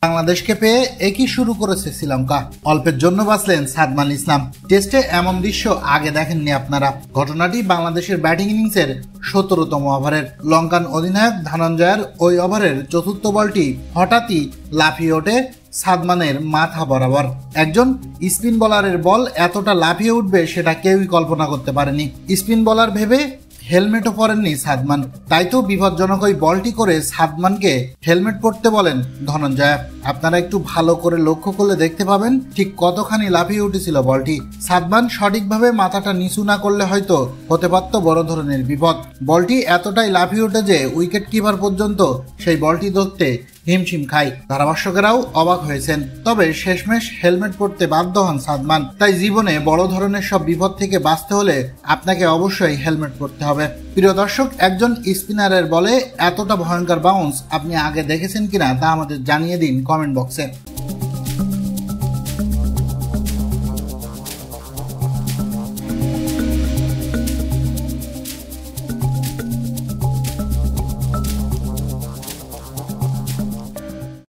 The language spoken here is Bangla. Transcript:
বাংলাদেশকে পেয়ে একই শুরু করেছে শ্রীলঙ্কা। অল্পের জন্য বাঁচলেন সাদমান ইসলাম। টেস্টে এমন দৃশ্য আগে দেখেননি আপনারা। ঘটনাটি বাংলাদেশের ব্যাটিং ইনিংসের 17তম ওভারের। লঙ্কান অধিনায়ক ধনঞ্জয়ের ওই ওভারের চতুর্থ বলটি হঠাৎই লাফিয়ে ওঠে সাদমানের মাথা বরাবর। একজন স্পিন বোলারের বল এতটা লাফিয়ে উঠবে সেটা কেউই কল্পনা করতে পারেনি। স্পিন বোলার ভেবে হেলমেটও পরেননি সাদমান, তাই তো বিপজ্জনক ওই বলটি করে সাদমানকে হেলমেট পরতে বলেন ধনঞ্জয়। আপনারা একটু ভালো করে লক্ষ্য করলে দেখতে পাবেন ঠিক কতখানি লাফিয়ে উঠেছিল বলটি। সাদমান সঠিকভাবে মাথাটা নিচু না করলে হয়তো হতে পারত বড় ধরনের বিপদ। বলটি এতটাই লাফিয়ে ওঠে যে উইকেট কিপার পর্যন্ত সেই বলটি ধরতে হিমশিম খায়। ধারাভাষ্যকেরাও অবাক হয়েছেন। তবে শেষমেশ হেলমেট পরতে বাধ্য হন সাদমান। তাই জীবনে বড় ধরনের সব বিপদ থেকে বাঁচতে হলে আপনাকে অবশ্যই হেলমেট পরতে হবে। প্রিয় দর্শক, একজন স্পিনারের বলে এতটা ভয়ঙ্কর বাউন্স আপনি আগে দেখেছেন কিনা তা আমাদের জানিয়ে দিন কমেন্ট বক্সে।